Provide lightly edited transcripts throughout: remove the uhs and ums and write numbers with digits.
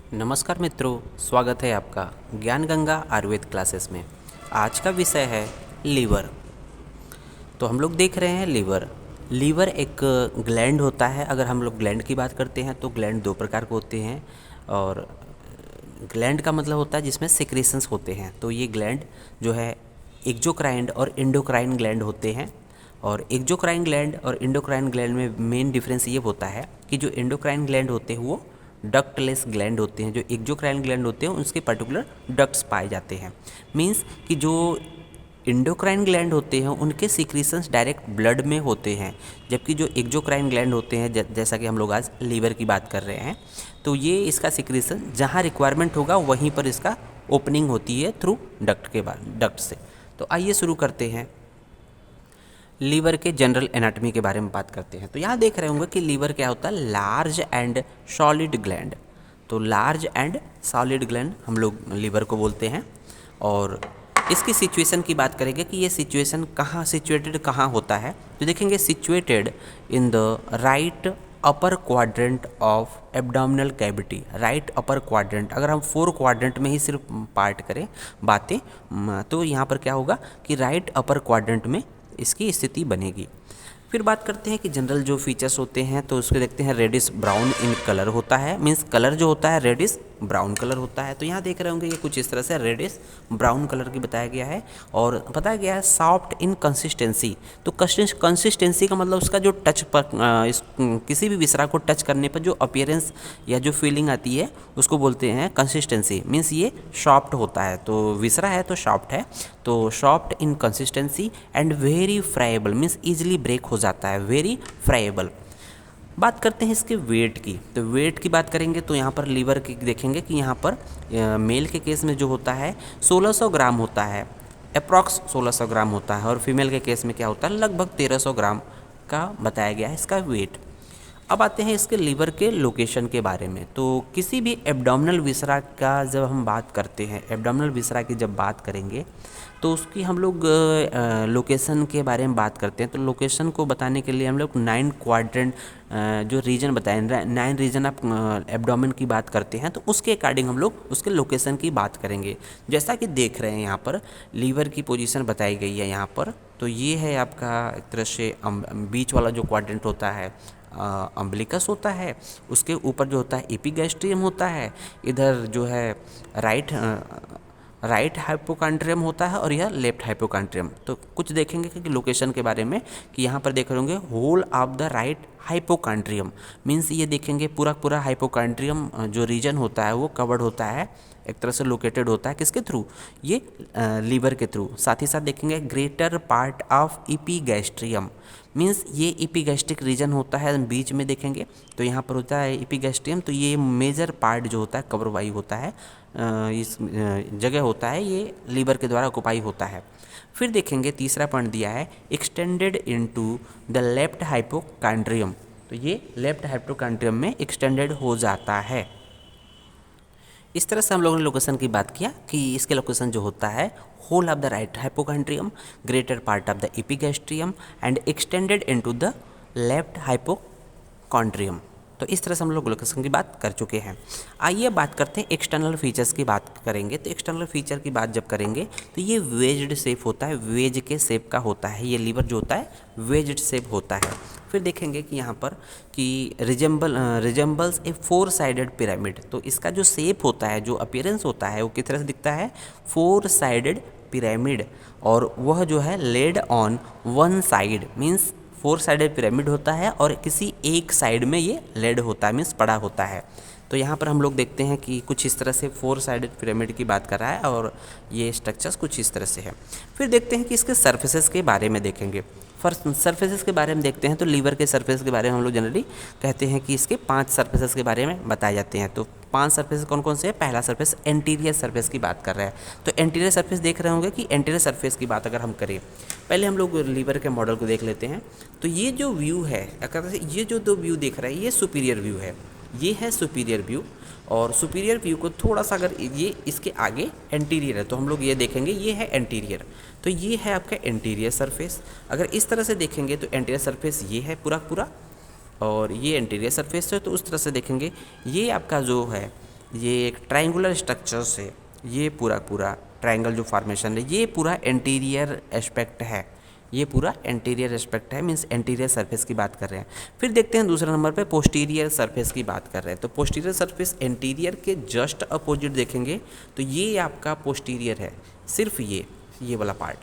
नमस्कार मित्रों, स्वागत है आपका ज्ञान गंगा आयुर्वेद क्लासेस में। आज का विषय है लीवर। तो हम लोग देख रहे हैं लीवर एक ग्लैंड होता है। अगर हम लोग ग्लैंड की बात करते हैं तो ग्लैंड दो प्रकार के होते हैं, और ग्लैंड का मतलब होता है जिसमें सिक्रेशंस होते हैं। तो ये ग्लैंड जो है एक्सोक्राइन और एंडोक्राइन ग्लैंड होते हैं। और एक्सोक्राइन ग्लैंड और एंडोक्राइन ग्लैंड में मेन डिफरेंस ये होता है कि जो एंडोक्राइन ग्लैंड होते हैं वो डक्टलेस ग्लैंड होते हैं, जो एक्सोक्राइन ग्लैंड होते हैं उसके पर्टिकुलर डक्ट्स पाए जाते हैं। मींस कि जो एंडोक्राइन ग्लैंड होते हैं उनके सीक्रेशंस डायरेक्ट ब्लड में होते हैं, जबकि जो एक्सोक्राइन ग्लैंड होते हैं जैसा कि हम लोग आज लीवर की बात कर रहे हैं, तो ये इसका सीक्रेशन जहाँ रिक्वायरमेंट होगा वहीं पर इसका ओपनिंग होती है थ्रू डक्ट से। तो आइए शुरू करते हैं, लीवर के जनरल एनाटॉमी के बारे में बात करते हैं। तो यहाँ देख रहे होंगे कि लीवर क्या होता है, लार्ज एंड सॉलिड ग्लैंड। तो लार्ज एंड सॉलिड ग्लैंड हम लोग लीवर को बोलते हैं। और इसकी सिचुएशन की बात करेंगे कि ये सिचुएशन कहाँ सिचुएटेड कहाँ होता है, तो देखेंगे situated in the right upper quadrant of abdominal cavity. Right upper quadrant, अगर हम 4 क्वाड्रेंट में ही सिर्फ पार्ट करें बातें, तो यहाँ पर क्या होगा कि राइट अपर क्वाड्रेंट में इसकी स्थिति बनेगी। फिर बात करते हैं कि जनरल जो फीचर्स होते हैं, तो उसको देखते हैं। रेडिश ब्राउन इन कलर होता है, मीन्स कलर जो होता है रेडिश ब्राउन कलर होता है। तो यहाँ देख रहे होंगे ये कुछ इस तरह से रेडिश ब्राउन कलर की बताया गया है। और बताया गया है सॉफ्ट इन कंसिस्टेंसी। तो कंसिस्टेंसी का मतलब उसका जो टच पर किसी भी विसरा को टच करने पर जो अपीयरेंस या जो फीलिंग आती है उसको बोलते हैं कंसिस्टेंसी। मीन्स ये सॉफ्ट होता है, तो विसरा है तो सॉफ्ट है। तो soft in consistency and very friable, means easily break हो जाता है, वेरी फ्राइबल। बात करते हैं इसके वेट की। तो वेट की बात करेंगे तो यहाँ पर लीवर की देखेंगे कि यहाँ पर मेल के केस में जो होता है 1600 ग्राम होता है, अप्रॉक्स 1600 ग्राम होता है। और फीमेल के केस में क्या होता है, लगभग 1300 ग्राम का बताया गया है इसका वेट। अब आते हैं इसके लीवर के लोकेशन के बारे में। तो किसी भी एब्डोमिनल विसरा का जब हम बात करते हैं, एब्डोमिनल विसरा की जब बात करेंगे तो उसकी हम लोग लोकेशन के बारे में बात करते हैं। तो लोकेशन को बताने के लिए हम लोग 9 क्वाड्रेंट जो रीजन बताएं, 9 रीजन आप एब्डोमेन की बात करते हैं, तो उसके अकॉर्डिंग हम लोग उसके लोकेशन की बात करेंगे। जैसा कि देख रहे हैं यहाँ पर लीवर की पोजीशन बताई गई है यहाँ पर। तो ये है आपका एक तरह से बीच वाला जो क्वाड्रेंट होता है अम्बलिकस होता है, उसके ऊपर जो होता है एपिगैस्ट्रियम होता है, इधर जो है राइट हाइपोकॉन्ड्रियम होता है और यह लेफ्ट हाइपोकॉन्ड्रियम। तो कुछ देखेंगे कि लोकेशन के बारे में कि यहाँ पर देख रहे होंगे whole of the right hypochondrium. Means ये देखेंगे पूरा पूरा हाइपोकॉन्ड्रियम जो रीजन होता है वो कवर्ड होता है, एक तरह से लोकेटेड होता है किसके थ्रू, ये लीवर के थ्रू। साथ ही साथ देखेंगे ग्रेटर पार्ट ऑफ इपीगैस्ट्रियम, मीन्स ये इपीगैस्ट्रिक रीजन होता है बीच में देखेंगे। तो यहाँ पर होता है इपीगैस्ट्रियम, तो ये मेजर पार्ट जो होता है कवर वाई होता है, इस जगह होता है, ये लीवर के द्वारा ऑक्युपाई होता है। फिर देखेंगे तीसरा पॉइंट दिया है extended into the left hypochondrium. तो ये लेफ्ट हाइपोकॉन्ड्रियम में एक्सटेंडेड हो जाता है। इस तरह से हम लोगों ने लोकेशन की बात किया कि इसके लोकेशन जो होता है whole of the right hypochondrium, greater part of the epigastrium and extended into the left hypochondrium. तो इस तरह से हम लोग लोकेशन की बात कर चुके हैं। आइए बात करते हैं एक्सटर्नल फीचर्स की बात करेंगे। तो एक्सटर्नल फीचर की बात जब करेंगे तो ये वेज्ड शेप होता है, वेज के शेप का होता है, ये लीवर जो होता है वेज्ड शेप होता है। फिर देखेंगे कि यहाँ पर कि रिजेंबल्स ए 4 साइडेड पिरामिड। तो इसका जो शेप होता है, जो अपीयरेंस होता है वो किस तरह से दिखता है, 4 साइडेड पिरामिड। और वह जो है laid on one side, means 4 sided pyramid होता है और किसी एक साइड में ये लेड होता है, मीन्स पड़ा होता है। तो यहाँ पर हम लोग देखते हैं कि कुछ इस तरह से 4 साइडेड पिरामिड की बात कर रहा है और ये स्ट्रक्चर्स कुछ इस तरह से है। फिर देखते हैं कि इसके सर्फेसेस के बारे में देखेंगे। फर्स्ट सर्फेसेस के बारे में देखते हैं। तो लीवर के सर्फेस के बारे में हम लोग जनरली कहते हैं कि इसके 5 सर्फेसेस के बारे में बताए जाते हैं। तो 5 सर्फेस कौन कौन से हैं। पहला सर्फेस एंटीरियर सर्फेस की बात कर रहे हैं। तो एंटीरियर सर्फेस देख रहे होंगे कि एंटीरियर सर्फेस की बात अगर हम करें, पहले हम लोग लीवर के मॉडल को देख लेते हैं। तो ये जो व्यू है, अगर ये जो 2 व्यू देख रहे हैं ये सुपीरियर व्यू है, ये है सुपीरियर व्यू। और सुपीरियर व्यू को थोड़ा सा अगर ये इसके आगे एंटीरियर है तो हम लोग ये देखेंगे ये है एंटीरियर। तो ये है आपका एंटीरियर सरफेस। अगर इस तरह से देखेंगे तो एंटीरियर सरफेस ये है पूरा पूरा, और ये एंटीरियर सरफेस है। तो उस तरह से देखेंगे ये आपका जो है ये एक ट्रायंगुलर स्ट्रक्चर से, ये पूरा ट्रायंगल जो फॉर्मेशन है, ये पूरा एंटीरियर एस्पेक्ट है, ये पूरा एंटीरियर एस्पेक्ट है, मीन्स एंटीरियर सरफेस की बात कर रहे हैं। फिर देखते हैं दूसरे नंबर पे पोस्टीरियर सरफेस की बात कर रहे हैं। तो पोस्टीरियर सरफेस एंटीरियर के जस्ट अपोजिट देखेंगे तो ये आपका पोस्टीरियर है, सिर्फ ये वाला पार्ट,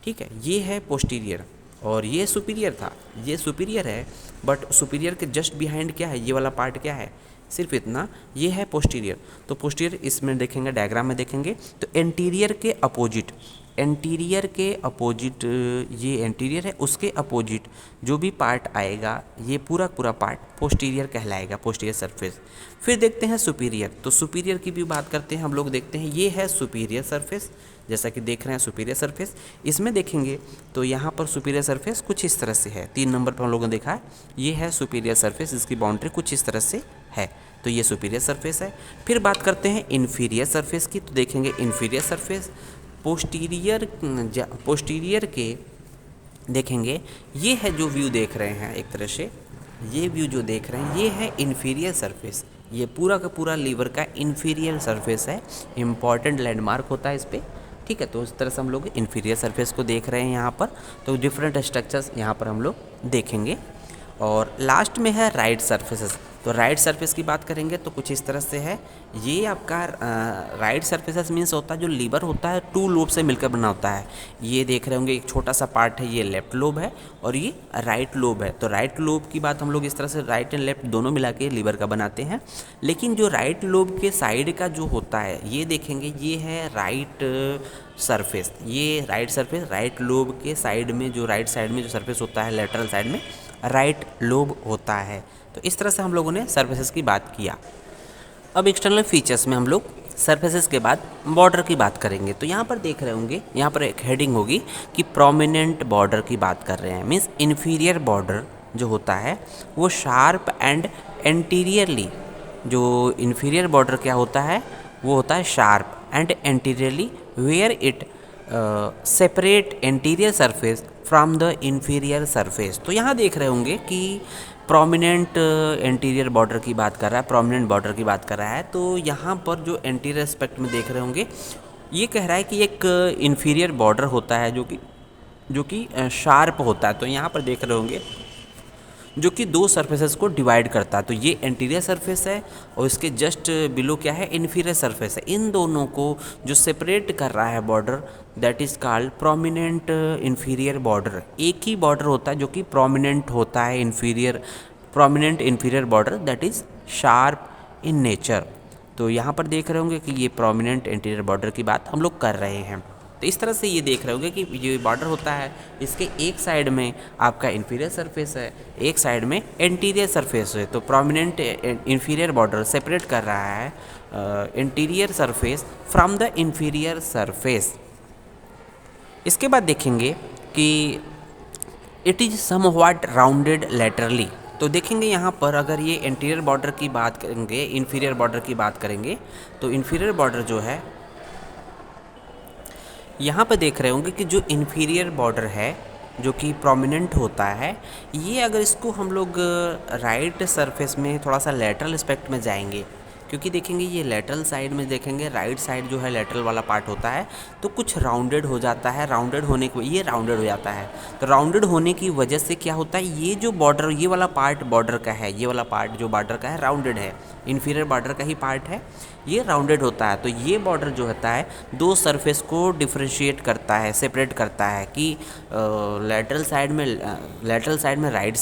ठीक है, ये है पोस्टीरियर और ये सुपीरियर था, ये सुपीरियर है, बट सुपीरियर के जस्ट बिहाइंड क्या है, ये वाला पार्ट क्या है, सिर्फ इतना, ये है पोस्टीरियर। तो पोस्टीरियर इसमें देखेंगे, डायग्राम में देखेंगे तो एंटीरियर के अपोजिट, एंटीरियर के अपोजिट, ये एंटीरियर है, उसके अपोजिट जो भी पार्ट आएगा ये पूरा पार्ट पोस्टीरियर कहलाएगा, पोस्टीरियर सरफेस। फिर देखते हैं सुपीरियर, तो सुपीरियर की भी बात करते हैं हम लोग, देखते हैं ये है सुपीरियर सरफेस, जैसा कि देख रहे हैं सुपीरियर सरफेस। इसमें देखेंगे तो यहाँ पर सुपीरियर सरफेस कुछ इस तरह से है, 3 नंबर पर हम लोगों ने देखा है, ये है सुपीरियर सरफेस, इसकी बाउंड्री कुछ इस तरह से है, तो ये सुपीरियर सरफेस है। फिर बात करते हैं इन्फीरियर सरफेस की, तो देखेंगे इन्फीरियर सरफेस पोस्टीरियर के देखेंगे, ये है जो व्यू देख रहे हैं एक तरह से, ये व्यू जो देख रहे हैं ये है इन्फीरियर सरफेस, ये पूरा का पूरा लीवर का इन्फीरियर सरफेस है, इम्पॉर्टेंट लैंडमार्क होता है इस पर, ठीक है। तो इस तरह से हम लोग इन्फीरियर सरफेस को देख रहे हैं यहाँ पर, तो डिफरेंट स्ट्रक्चर्स यहाँ पर हम लोग देखेंगे। और लास्ट में है राइट सरफेसेस, तो राइट सरफेस की बात करेंगे तो कुछ इस तरह से है, ये आपका राइट सरफेसेस मीन्स होता है जो लीवर होता है 2 लोब से मिलकर बना होता है। ये देख रहे होंगे एक छोटा सा पार्ट है, ये लेफ्ट लोब है और ये राइट लोब है। तो राइट लोब की बात हम लोग इस तरह से राइट एंड लेफ्ट दोनों मिला के लीवर का बनाते हैं। लेकिन जो राइट लोब के साइड का जो होता है ये देखेंगे, ये है राइट सरफेस, ये राइट सरफेस, राइट लोब के साइड में जो राइट साइड में जो सरफेस होता है लेटरल साइड में राइट लोब होता है। तो इस तरह से हम लोगों ने सरफेसेस की बात किया। अब एक्सटर्नल फीचर्स में हम लोग सरफेसेस के बाद बॉर्डर की बात करेंगे। तो यहाँ पर देख रहे होंगे, यहाँ पर एक हेडिंग होगी कि प्रोमिनेंट बॉर्डर की बात कर रहे हैं, मीन्स इन्फीरियर बॉर्डर जो होता है वो शार्प एंड एंटीरियरली, जो इन्फीरियर बॉर्डर क्या होता है वो होता है sharp and anteriorly, where it separate anterior surface from the inferior surface. तो यहाँ देख रहे होंगे कि प्रोमिनेंट एंटीरियर बॉर्डर की बात कर रहा है, प्रोमिनेंट बॉर्डर की बात कर रहा है। तो यहाँ पर जो एंटीरियर एस्पेक्ट में देख रहे होंगे ये कह रहा है कि एक इन्फीरियर बॉर्डर होता है जो कि शार्प होता है। तो यहाँ पर देख रहे होंगे जो कि 2 सरफेसेस को डिवाइड करता है। तो ये एंटीरियर सरफेस है और इसके जस्ट बिलो क्या है, इन्फीरियर सरफेस है। इन दोनों को जो सेपरेट कर रहा है border, that is called prominent inferior border. एक ही बॉर्डर होता है जो कि प्रोमिनेंट होता है, inferior, prominent inferior border that is sharp in nature. तो यहाँ पर देख रहे होंगे कि ये प्रोमिनेंट एंटीरियर बॉर्डर की बात हम लोग कर रहे हैं। तो इस तरह से ये देख रहे होंगे कि ये बॉर्डर होता है, इसके एक साइड में आपका इन्फीरियर सरफेस है, एक साइड में एंटीरियर सरफेस है। तो प्रोमिनेंट इन्फीरियर बॉर्डर सेपरेट कर रहा है anterior surface from the inferior surface. इसके बाद देखेंगे कि it is somewhat rounded laterally. तो देखेंगे यहाँ पर अगर ये एंटीरियर बॉर्डर की बात करेंगे, इन्फीरियर बॉर्डर की बात करेंगे, तो इन्फीरियर बॉर्डर जो है यहाँ पर देख रहे होंगे कि जो इन्फीरियर बॉर्डर है जो कि प्रोमिनेंट होता है, ये अगर इसको हम लोग राइट सरफेस में थोड़ा सा लेटरल एस्पेक्ट में जाएंगे, क्योंकि देखेंगे ये लेटरल साइड में देखेंगे, राइट साइड जो है लेटरल वाला पार्ट होता है तो कुछ राउंडेड हो जाता है, राउंडेड होने को ये राउंडेड हो जाता है। तो राउंडेड होने की वजह से क्या होता है, ये जो बॉर्डर, ये वाला पार्ट बॉर्डर का है, ये वाला पार्ट जो बॉर्डर का है राउंडेड है, इन्फीरियर बॉर्डर का ही पार्ट है, ये राउंडेड होता है। तो ये बॉर्डर जो होता है 2 सरफेस को डिफ्रेंशिएट करता है, सेपरेट करता है कि लेटरल साइड में राइट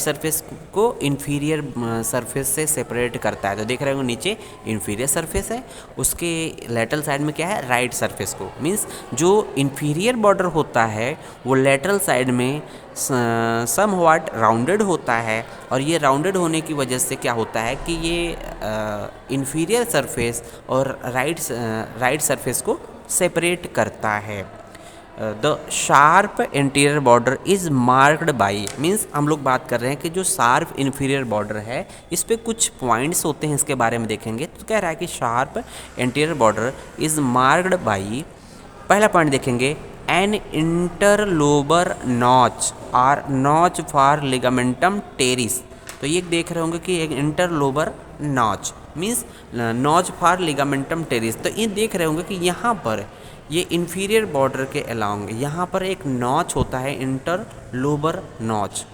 सरफेस को इन्फीरियर सरफेस से सेपरेट करता है। तो देख रहे हो नीचे इन्फीरियर सरफेस है, उसके लेटरल साइड में क्या है, राइट सरफेस को, मींस जो इन्फीरियर बॉर्डर होता है वो लेटरल साइड में समव्हाट राउंडेड होता है, और ये राउंडेड होने की वजह से क्या होता है कि ये इन्फीरियर सरफेस और राइट सरफेस को सेपरेट करता है। The sharp interior border is marked by, means हम लोग बात कर रहे हैं कि जो शार्प इन्फीरियर बॉर्डर है इस पर कुछ पॉइंट्स होते हैं, इसके बारे में देखेंगे। तो कह रहा है कि sharp interior border is marked by, पहला पॉइंट देखेंगे, एन इंटरलोबर नॉच और नॉच फॉर लिगामेंटम टेरिस। तो ये देख रहे होंगे कि एक interlobar notch, means notch for ligamentum terrace. तो ये देख रहे होंगे कि यहाँ पर ये इंफीरियर बॉर्डर के अलोंग यहाँ पर एक नॉच होता है, इंटरलोबर नॉच।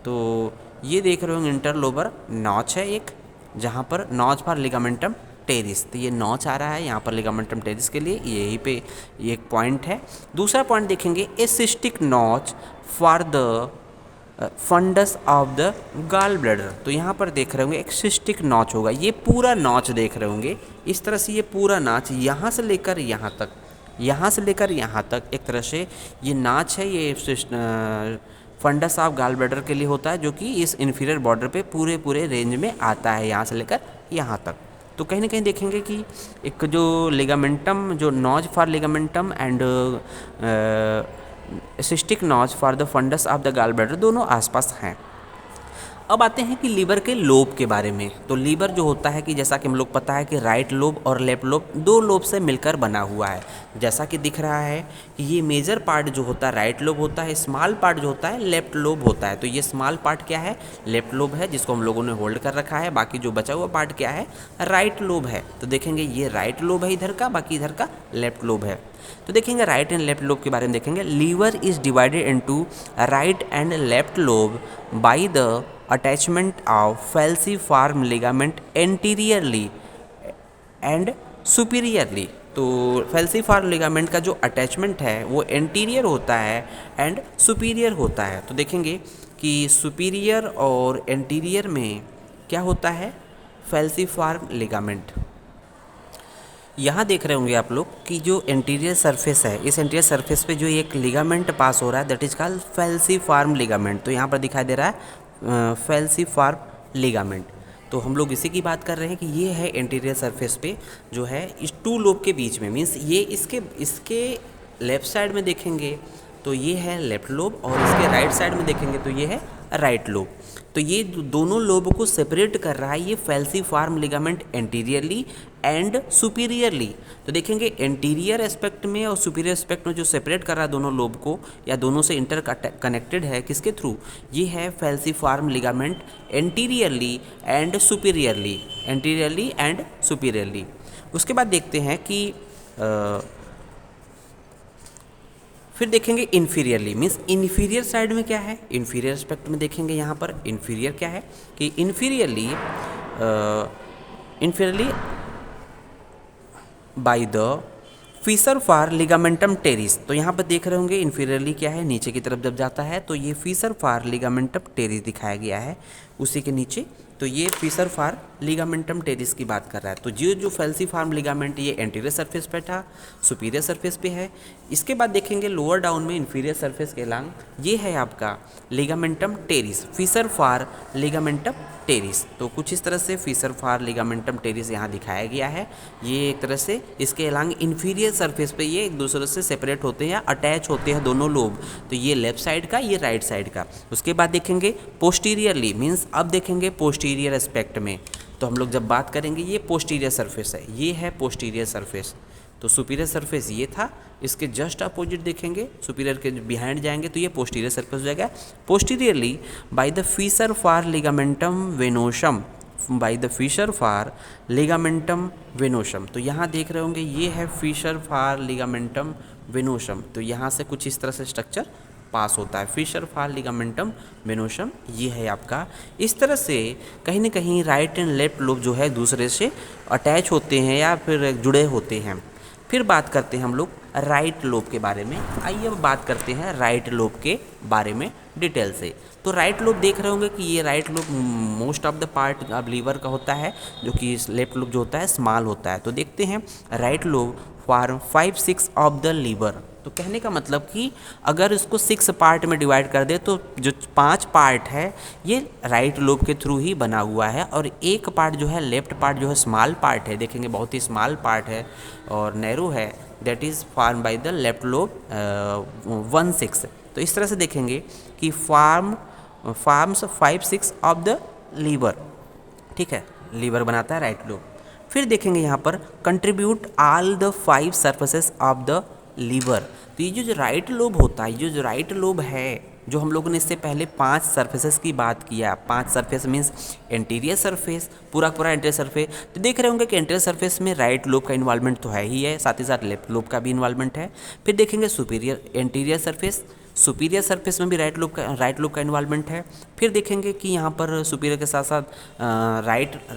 तो ये देख रहे होंगे इंटरलोबर नॉच है एक, जहाँ पर नॉच फॉर लिगामेंटम टेरिस। तो ये नॉच आ रहा है यहाँ पर लिगामेंटम टेरिस के लिए, यहीं पे ये एक पॉइंट है। दूसरा पॉइंट देखेंगे, a cystic notch for the fundus of the gall bladder. तो यहाँ पर देख रहे होंगे एक सिस्टिक नॉच होगा, ये पूरा नॉच देख रहे होंगे इस तरह से, ये पूरा नॉच यहाँ से लेकर यहाँ तक, यहाँ से लेकर यहाँ तक एक तरह से ये नाच है, ये फंडस ऑफ गॉल ब्लैडर के लिए होता है, जो कि इस इन्फीरियर बॉर्डर पे पूरे रेंज में आता है, यहाँ से लेकर यहाँ तक। तो कहीं ना कहीं देखेंगे कि एक जो लिगामेंटम, जो notch for ligamentum and cystic notch for the fundus of the gall bladder दोनों आसपास हैं। अब आते हैं कि लीवर के लोब के बारे में। तो लीवर जो होता है कि जैसा कि हम लोग पता है कि राइट लोब और लेफ्ट लोब दो लोब से मिलकर बना हुआ है। जैसा कि दिख रहा है कि ये मेजर पार्ट जो होता है राइट लोब होता है, स्मॉल पार्ट जो होता है लेफ्ट लोब होता है। तो ये स्मॉल पार्ट क्या है, लेफ्ट लोब है, जिसको हम लोगों ने होल्ड कर रखा है। बाकी जो बचा हुआ पार्ट क्या है, राइट लोब है। तो देखेंगे ये राइट लोब है इधर का, बाकी इधर का लेफ्ट लोब है। तो देखेंगे राइट एंड लेफ्ट लोब के बारे में देखेंगे। Liver is divided into right and left lobe by the attachment of falciform ligament anteriorly and superiorly. तो falciform ligament का जो अटैचमेंट है वो एंटीरियर होता है एंड सुपीरियर होता है। तो देखेंगे कि सुपीरियर और एंटीरियर में क्या होता है, falciform ligament। यहाँ देख रहे होंगे आप लोग कि जो एंटीरियर सरफेस है, इस एंटीरियर सरफेस पे जो एक लिगामेंट पास हो रहा है that is called falciform ligament। तो यहाँ पर दिखाई दे रहा है falciform ligament। तो हम लोग इसी की बात कर रहे हैं कि ये है एंटीरियर सरफेस पे जो है इस टू लोब के बीच में, मीन्स ये इसके लेफ्ट साइड में देखेंगे तो ये है लेफ्ट लोब, और इसके राइट साइड में देखेंगे तो ये है राइट लोब। तो ये दोनों लोब को सेपरेट कर रहा है ये falciform ligament anteriorly and superiorly. तो देखेंगे एंटीरियर एस्पेक्ट में और सुपीरियर एस्पेक्ट में जो सेपरेट कर रहा है दोनों लोब को, या दोनों से इंटर कनेक्टेड है किसके थ्रू, ये है falciform ligament anteriorly and superiorly, anteriorly and superiorly. उसके बाद देखते हैं कि फिर देखेंगे इन्फीरियरली, मीन्स इन्फीरियर साइड में क्या है, इन्फीरियर एस्पेक्ट में देखेंगे यहाँ पर इन्फीरियर क्या है कि inferiorly bye the fissure for ligamentum terrace. तो यहाँ पर देख रहे होंगे इन्फीरियरली क्या है, नीचे की तरफ जब जाता है तो ये फीसर फॉर लिगामेंटम टेरिस दिखाया गया है उसी के नीचे। तो ये फीसर फॉर लिगामेंटम टेरिस की बात कर रहा है। तो जो falciform लिगामेंट ये एंटीरियर सरफेस पे था, सुपीरियर सरफेस पे है। इसके बाद देखेंगे लोअर डाउन में इन्फीरियर सरफेस के लॉन्ग ये है आपका ligamentum terrace, Fisher for ligamentum terrace. तो कुछ इस तरह से फीसर फॉर लिगामेंटम टेरिस यहाँ दिखाया गया है। ये एक तरह से इसके लॉन्ग इन्फीरियर सरफेस पे ये एक दूसरे से सेपरेट होते हैं या अटैच होते हैं दोनों लोब। तो ये लेफ्ट साइड का, ये राइट साइड का। उसके बाद देखेंगे पोस्टीरियरली, मीन्स अब देखेंगे पोस्टीरियर एस्पेक्ट में। तो हम लोग जब बात करेंगे ये पोस्टीरियर सरफेस है, ये है पोस्टीरियर सरफेस। तो सुपीरियर सरफेस ये था, इसके जस्ट अपोजिट देखेंगे सुपीरियर के बिहाइंड जाएंगे तो ये पोस्टीरियर सरफेस हो जाएगा। Posteriorly by the fissure for ligamentum venosum, by the fissure for ligamentum venosum. तो यहाँ देख रहे होंगे ये है फीसर फॉर लिगामेंटम वेनोसम। तो यहाँ से कुछ इस तरह से स्ट्रक्चर पास होता है, फीसर फॉर लिगामेंटम वेनोसम ये है आपका। इस तरह से कहीं ना कहीं राइट एंड लेफ्ट लोब जो है दूसरे से अटैच होते हैं या फिर जुड़े होते हैं। फिर बात करते हैं हम लोग राइट लोब के बारे में। आइए अब बात करते हैं राइट लोब के बारे में डिटेल से। तो राइट लोब देख रहे होंगे कि ये right lobe most of the part अब लीवर का होता है, जो कि लेफ्ट लोब जो होता है स्मॉल होता है। तो देखते हैं right lobe for 5-6 of the liver. तो कहने का मतलब कि अगर इसको 6 पार्ट में डिवाइड कर दे तो जो 5 पार्ट है ये राइट लोब के थ्रू ही बना हुआ है, और एक पार्ट जो है लेफ्ट पार्ट जो है स्मॉल पार्ट है, देखेंगे बहुत ही स्मॉल पार्ट है और नैरो है, that is form by the left lobe 1/6। तो इस तरह से देखेंगे कि फॉर्म्स 5-6 ऑफ द लीवर, ठीक है, लीवर बनाता है राइट लोब। फिर देखेंगे यहाँ पर contribute all the 5 surfaces of the liver. तो ये जो राइट लोब होता है, ये जो राइट लोब है जो हम लोगों ने इससे पहले 5 सरफेसेस की बात किया, 5 सरफेस मीन्स एंटीरियर सरफेस, पूरा पूरा एंटीरियर सरफेस। तो देख रहे होंगे कि एंटीरियर सरफेस में राइट लोब का इन्वॉल्वमेंट तो है ही है, साथ ही साथ लेफ्ट लोब का भी इन्वॉल्वमेंट है। फिर देखेंगे superior anterior surface, superior surface में भी राइट लोब का इन्वॉल्वमेंट है। फिर देखेंगे कि यहाँ पर सुपीरियर के साथ साथ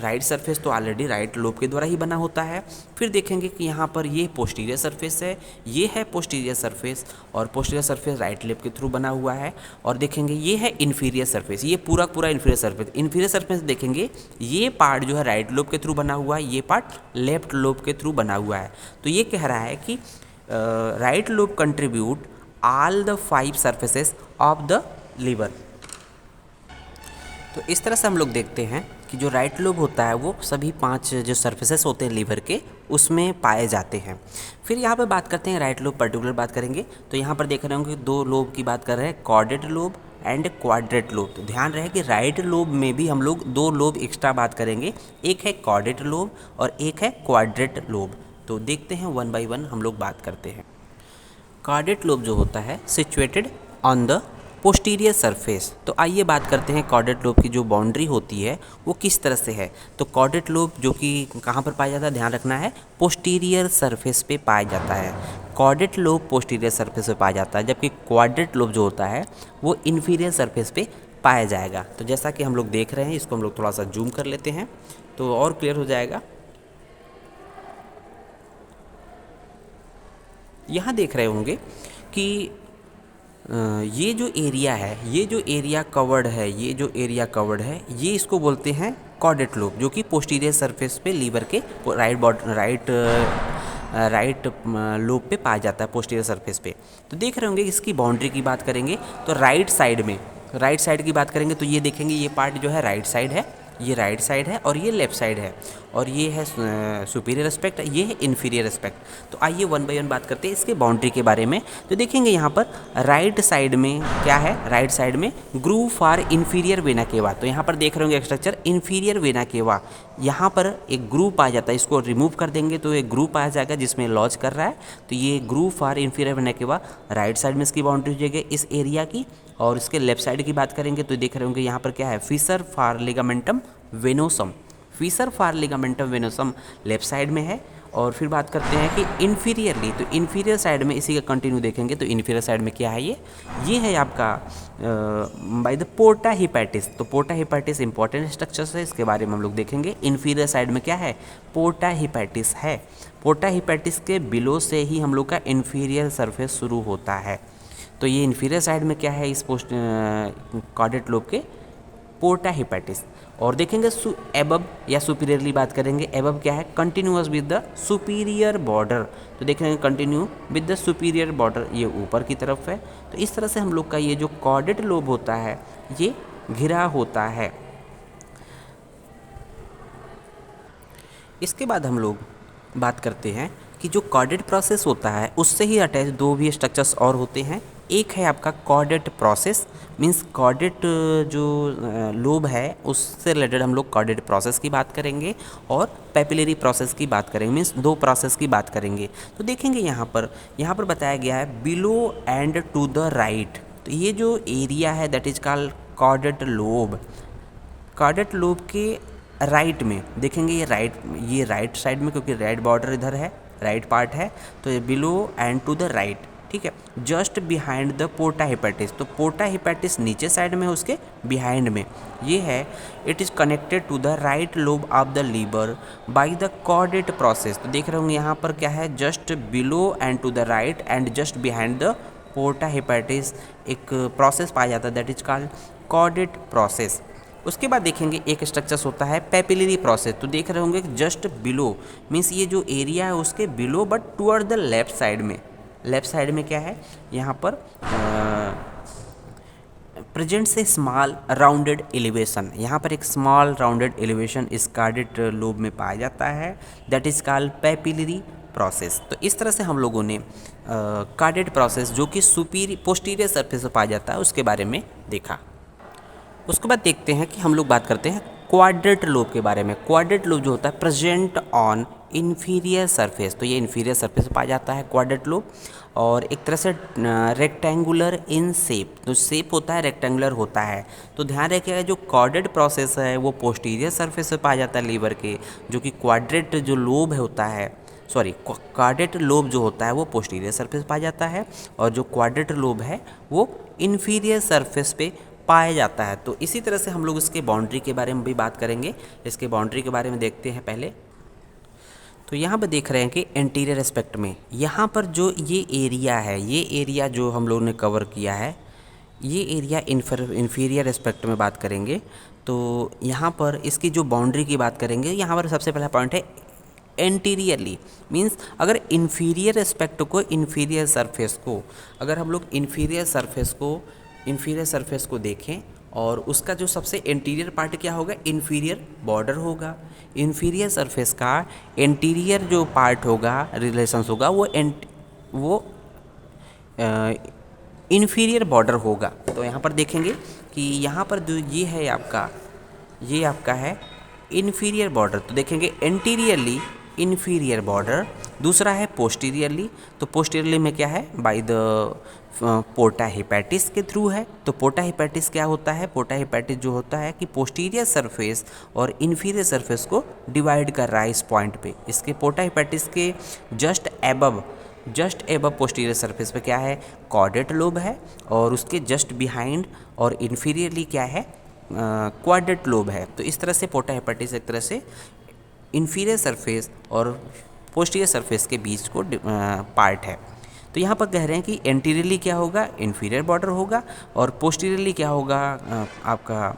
राइट सरफेस तो ऑलरेडी राइट लोब के द्वारा ही बना होता है। फिर देखेंगे कि यहाँ पर ये पोस्टीरियर सरफेस है, ये है पोस्टीरियर सरफेस, और पोस्टीरियर सरफेस राइट लोब के थ्रू बना हुआ है। और देखेंगे ये है इन्फीरियर सरफेस, ये पूरा पूरा इन्फीरियर सरफेस। इन्फीरियर सरफेस देखेंगे ये पार्ट जो है राइट लोब के थ्रू बना हुआ है, ये पार्ट लेफ्ट लोब के थ्रू बना हुआ है। तो ये कह रहा है कि right lobe contribute all the 5 surfaces of the liver। तो इस तरह से हम लोग देखते हैं कि जो राइट लोब होता है वो सभी 5 जो सरफेसेस होते हैं लीवर के उसमें पाए जाते हैं। फिर यहाँ पर बात करते हैं राइट लोब पर्टिकुलर बात करेंगे। तो यहाँ पर देख रहे होंगे 2 लोब की बात कर रहे हैं, caudate lobe and quadrate lobe. तो ध्यान रहे कि राइट लोब में भी हम लोग 2 लोब एक्स्ट्रा बात करेंगे, एक है कॉर्डेट लोब और एक है क्वाड्रेट लोब। तो देखते हैं 1 बाय 1 हम लोग बात करते हैं। कॉर्डेट लोब जो होता है situated on the posterior surface. तो आइए बात करते हैं कॉर्डेट लोब की जो बाउंड्री होती है वो किस तरह से है। तो कॉर्डेट लोब जो कि कहाँ पर पाया जाता है, ध्यान रखना है, पोस्टीरियर सरफेस पे पाया जाता है। कॉर्डेट लोब पोस्टीरियर सरफेस पे पाया जाता है, जबकि क्वाड्रेट लोब जो होता है वो इन्फीरियर सरफेस पे पाया जाएगा। तो जैसा कि हम लोग देख रहे हैं, इसको हम लोग थोड़ा सा जूम कर लेते हैं तो और क्लियर हो जाएगा। यहाँ देख रहे होंगे कि ये जो एरिया है, ये जो एरिया कवर्ड है, ये जो एरिया कवर्ड है, ये इसको बोलते हैं कॉर्डेट लोब, जो कि पोस्टीरियर सरफेस पे लीवर के राइट लोब पे पाया जाता है, पोस्टीरियर सरफेस पे। तो देख रहे होंगे इसकी बाउंड्री की बात करेंगे तो राइट साइड की बात करेंगे तो ये देखेंगे ये पार्ट जो है राइट साइड है, ये राइट साइड है और ये लेफ़्ट साइड है, और ये है सुपीरियर एस्पेक्ट, ये है इन्फीरियर एस्पेक्ट। तो आइए 1 बाय 1 बात करते हैं इसके बाउंड्री के बारे में। तो देखेंगे यहाँ पर राइट साइड में क्या है, राइट साइड में groove for inferior vena cava. तो यहाँ पर देख रहे होंगे स्ट्रक्चर इन्फीरियर वेना केवा, यहाँ पर एक ग्रूव पाया जाता है, इसको रिमूव कर देंगे तो एक ग्रूव पाया जाएगा जिसमें लॉज कर रहा है। तो ये ग्रूव फॉर इन्फीरियर वेना केवा राइट साइड में इसकी बाउंड्री हो जाएगी इस एरिया की। और इसके लेफ्ट साइड की बात करेंगे तो देख रहे होंगे यहाँ पर क्या है, fissure for ligamentum venosum, fissure for ligamentum venosum left side में है। और फिर बात करते हैं कि इन्फीरियरली, तो इन्फीरियर साइड में इसी का कंटिन्यू देखेंगे तो इन्फीरियर साइड में क्या है, ये है आपका बाय द पोर्टा हिपैटिस। तो पोर्टा हिपैटिस इंपॉर्टेंट स्ट्रक्चर्स है, इसके बारे में हम लोग देखेंगे। इन्फीरियर साइड में क्या है, पोर्टा हिपैटिस है। पोर्टा हिपैटिस के बिलो से ही हम लोग का इन्फीरियर सरफेस शुरू होता है। तो ये इन्फीरियर साइड में क्या है इस कॉर्डेट लोब के, पोर्टा हिपैटिस। और देखेंगे एबब या सुपीरियरली बात करेंगे, एबब क्या है, continuous with the superior border. तो देखेंगे continue with the superior border, ये ऊपर की तरफ है। तो इस तरह से हम लोग का ये जो कॉर्डेट लोब होता है ये घिरा होता है। इसके बाद हम लोग बात करते हैं कि जो कॉर्डेट प्रोसेस होता है उससे ही अटैच 2 भी स्ट्रक्चर्स और होते हैं। एक है आपका कॉर्डेट प्रोसेस, मीन्स कॉर्डेट जो लोब है उससे रिलेटेड हम लोग कॉर्डेट प्रोसेस की बात करेंगे और पैपिलरी प्रोसेस की बात करेंगे, मीन्स 2 प्रोसेस की बात करेंगे। तो देखेंगे यहाँ पर बताया गया है below and to the right. तो ये जो एरिया है that is called caudate lobe. Caudate lobe के राइट में देखेंगे ये राइट साइड में, क्योंकि राइट बॉर्डर इधर है, राइट पार्ट है, तो ये below and to the right, ठीक है, just behind the porta hepatis. तो पोर्टा हिपैटिस नीचे साइड में है, उसके बिहाइंड में ये है। It is connected to the right lobe of the liver by the caudate process. तो देख रहे होंगे यहाँ पर क्या है, just below and to the right and just behind the porta hepatis एक प्रोसेस पाया जाता है that is called caudate process. उसके बाद देखेंगे एक स्ट्रक्चर्स होता है पैपिलरी प्रोसेस। तो देख रहे होंगे जस्ट बिलो, मीन्स ये जो एरिया है उसके below but toward the left side में। लेफ्ट साइड में क्या है, यहाँ पर प्रेजेंट से स्मॉल राउंडेड एलिवेशन, यहाँ पर एक स्मॉल राउंडेड एलिवेशन इस कॉर्डेट लोब में पाया जाता है that is called papillary process. तो इस तरह से हम लोगों ने कॉर्डेट प्रोसेस जो कि पोस्टीरियर सरफेस पर पाया जाता है उसके बारे में देखा। उसके बाद देखते हैं कि हम लोग बात करते हैं क्वाड्रेट लोब के बारे में। क्वाड्रेट लोब जो होता है प्रेजेंट ऑन इन्फीरियर सरफेस, तो ये इन्फीरियर सरफेस पाया जाता है क्वाड्रेट लोब। और एक तरह से रेक्टेंगुलर इन शेप, तो शेप होता है रेक्टेंगुलर होता है। तो ध्यान रखिएगा जो कॉर्डेड प्रोसेस है वो पोस्टीरियर सरफेस पे पाया जाता है लीवर के, जो कि क्वाड्रेट जो लोब होता है, सॉरी क्वाड्रेट लोब जो होता है वो पोस्टीरियर सरफेस पाया जाता है, और जो क्वाड्रेट लोब है वो इन्फीरियर सरफेस पे पाया जाता है। तो इसी तरह से हम लोग इसके बाउंड्री के बारे में भी बात करेंगे। इसके बाउंड्री के बारे में देखते हैं पहले। तो यहाँ पर देख रहे हैं कि एंटीरियर एस्पेक्ट में यहाँ पर जो ये एरिया है, ये एरिया जो हम लोग ने कवर किया है, ये एरिया इन्फीरियर एस्पेक्ट में बात करेंगे। तो यहाँ पर इसकी जो बाउंड्री की बात करेंगे, यहाँ पर सबसे पहला पॉइंट है एंटीरियरली, मीन्स अगर इन्फीरियर एस्पेक्ट को, इन्फीरियर सरफेस को, अगर हम लोग इन्फीरियर सरफेस को देखें और उसका जो सबसे एंटीरियर पार्ट क्या होगा, इन्फीरियर बॉर्डर होगा। इन्फीरियर सरफेस का एंटीरियर जो पार्ट होगा, रिलेशंस होगा, वो इन्फीरियर बॉर्डर होगा। तो यहाँ पर देखेंगे कि यहाँ पर जो ये है आपका, ये आपका है इन्फीरियर बॉर्डर। तो देखेंगे एंटीरियरली इन्फीरियर बॉर्डर, दूसरा है पोस्टीरियरली। तो पोस्टीरियरली में क्या है, बाय द पोर्टा हेपेटिस के थ्रू है। तो पोर्टा हेपेटिस क्या होता है, पोर्टा हेपेटिस जो होता है कि पोस्टीरियर सरफेस और इन्फीरियर सरफेस को डिवाइड कर रहा है इस पॉइंट पे। इसके पोर्टा हेपेटिस के जस्ट एबव पोस्टीरियर सरफेस पे क्या है, कॉर्डेट लोब है, और उसके जस्ट बिहाइंड और इन्फीरियरली क्या है, क्वाड्रेट लोब है। तो इस तरह से पोर्टा हेपेटिस एक तरह से इन्फीरियर सरफेस और पोस्टीरियर सरफेस के बीच को पार्ट है। तो यहाँ पर कह रहे हैं कि एंटीरियरली क्या होगा, इन्फीरियर बॉर्डर होगा, और पोस्टीरियरली क्या होगा, आपका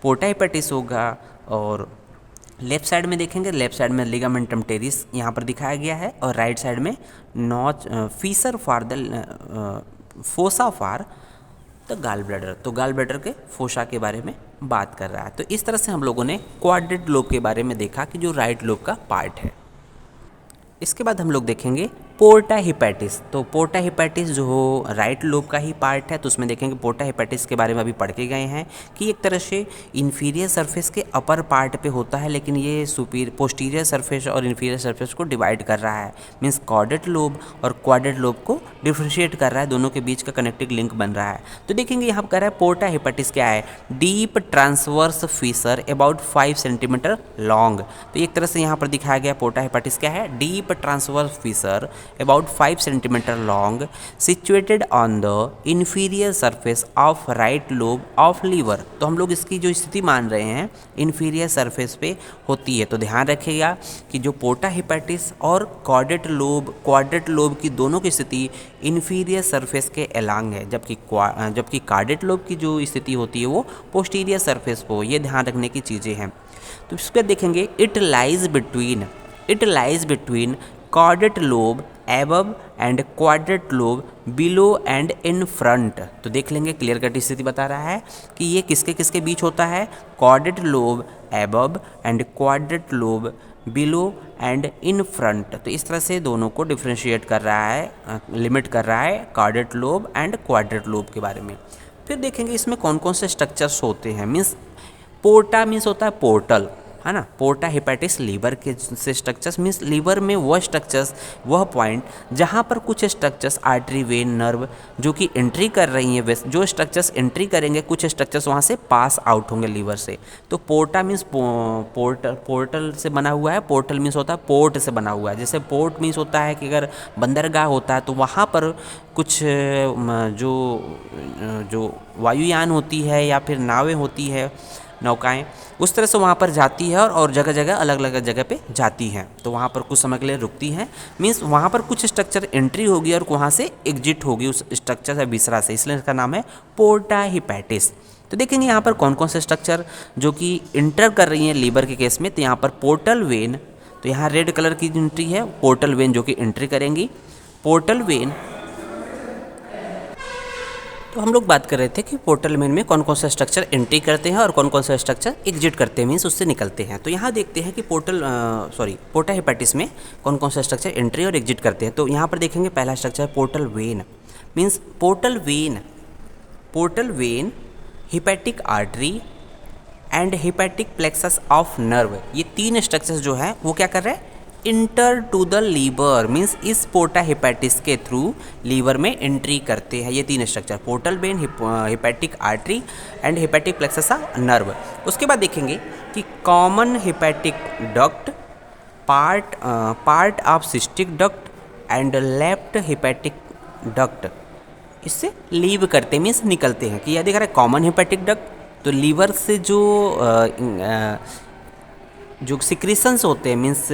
पोर्टा हेपेटिस होगा। और लेफ्ट साइड में देखेंगे, लेफ्ट साइड में लिगामेंटम टेरिस यहाँ पर दिखाया गया है, और राइट साइड में Fisher for the fossa for the gall bladder. तो गाल ब्लैडर के फोसा के बारे में बात कर रहा है। तो इस तरह से हम लोगों ने क्वाड्रेट लोब के बारे में देखा कि जो राइट लोब का पार्ट है। इसके बाद हम लोग देखेंगे पोर्टा हेपेटिस। तो पोर्टा हेपेटिस जो हो राइट लोब का ही पार्ट है। तो उसमें देखेंगे पोर्टा हेपेटिस के बारे में अभी पढ़ के गए हैं कि एक तरह से इन्फीरियर सरफेस के अपर पार्ट पे होता है, लेकिन ये पोस्टीरियर सरफेस और इन्फीरियर सरफेस को डिवाइड कर रहा है, मीन्स कॉर्डेट लोब और क्वाड्रेट लोब को डिफ्रेंशिएट कर रहा है, दोनों के बीच का कनेक्टिंग लिंक बन रहा है। तो देखेंगे यहाँ पर कह रहा है पोर्टा हेपेटिस क्या है, deep transverse Fisher about 5 centimetre long. तो एक तरह से यहाँ पर दिखाया गया पोर्टा हेपेटिस क्या है, deep transverse Fisher about 5 cm long situated on the inferior surface of right lobe of liver। तो हम लोग इसकी जो स्थिति मान रहे हैं inferior surface पे होती है। तो ध्यान रखिएगा कि जो पोर्टा हेपेटिस और क्वाड्रेट लोब की दोनों की स्थिति inferior surface के along है, जबकि कार्डेट लोब की जो स्थिति होती है वो posterior surface को। ये ध्यान रखने की चीज़ें हैं। तो इस पर देखेंगे it lies between caudate lobe above and quadrate lobe below and in front. तो देख लेंगे, क्लियर कट स्थिति बता रहा है कि ये किसके किसके बीच होता है, caudate lobe above and quadrate lobe below and in front. तो इस तरह से दोनों को डिफ्रेंशिएट कर रहा है, लिमिट कर रहा है caudate lobe and quadrate lobe के बारे में। फिर देखेंगे इसमें कौन कौन से स्ट्रक्चर्स होते हैं। मीन्स पोर्टा मीन्स होता है पोर्टल, है ना। पोर्टा हेपेटिस लीवर के से स्ट्रक्चर्स, मीन्स लीवर में वह स्ट्रक्चर्स, वह पॉइंट जहाँ पर कुछ स्ट्रक्चर्स आर्टरी वेन नर्व जो कि एंट्री कर रही हैं, जो स्ट्रक्चर्स एंट्री करेंगे कुछ स्ट्रक्चर्स वहाँ से पास आउट होंगे लीवर से। तो पोर्टा मीन्स पोर्टल से बना हुआ है, पोर्टल मीन्स होता है पोर्ट से बना हुआ है। जैसे पोर्ट मीन्स होता है कि अगर बंदरगाह होता है तो वहाँ पर कुछ जो वायुयान होती है या फिर नावें होती है, नौकाएं, उस तरह से वहाँ पर जाती है और जगह जगह अलग अलग जगह पे जाती हैं। तो वहाँ पर कुछ समय के लिए रुकती हैं, मीन्स वहाँ पर कुछ स्ट्रक्चर एंट्री होगी और वहाँ से एग्जिट होगी उस स्ट्रक्चर से, विसरा से, इसलिए इसका नाम है पोर्टा हेपेटिस। तो देखेंगे यहाँ पर कौन कौन से स्ट्रक्चर जो कि इंटर कर रही हैं लीवर के केस में। तो यहाँ पर पोर्टल वेन, तो यहाँ रेड कलर की एंट्री है, पोर्टल वेन जो कि एंट्री करेंगी। पोर्टल वेन, तो हम लोग बात कर रहे थे कि पोर्टल वेन में कौन कौन सा स्ट्रक्चर एंट्री करते हैं और कौन कौन सा स्ट्रक्चर एग्जिट करते हैं, मीन्स उससे निकलते हैं। तो यहाँ देखते हैं कि पोर्टा हेपेटिस में कौन कौन सा स्ट्रक्चर एंट्री और एग्जिट करते हैं। तो यहाँ पर देखेंगे पहला structure portal when, means portal vein hepatic artery and hepatic plexus of nerve, ये तीन स्ट्रक्चर्स जो है वो क्या कर रहे हैं, enter to the liver, means इस पोर्टा हेपेटिस के थ्रू लीवर में एंट्री करते हैं। ये तीन structure, portal vein, hepatic artery and hepatic plexus nerve. उसके बाद देखेंगे कि common hepatic duct, part of cystic duct and left hepatic duct इससे लीव करते, मीन्स निकलते हैं। कि यह दिख रहा है कॉमन हेपेटिक डक्ट, तो लीवर से जो सिक्रीशंस होते हैं, मीन्स